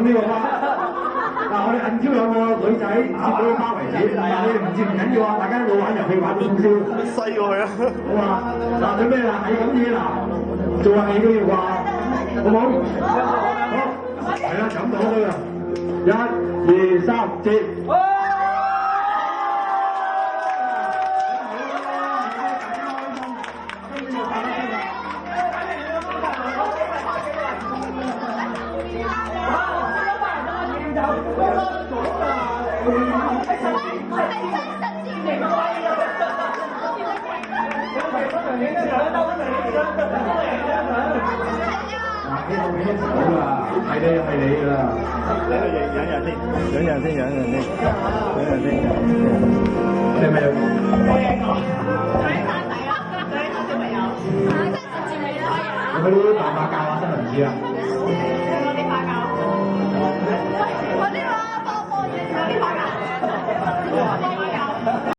呢個花。嗱，我哋銀超有個女仔接到個花為止，但係你哋唔接唔緊要啊，大家一路玩遊戲玩到通宵。西過去啊！好啊，嗱，準備啦，係咁嘢啦，做下戲都要啩，好唔好？好，係啦，咁就好啦。1、2、3，接。好啦，係你㗎啦。喺度影人先，影人先。你係咪有？有冇啲辦法教下新聞紙啊？我啲話幫我幫嘢，啲話教。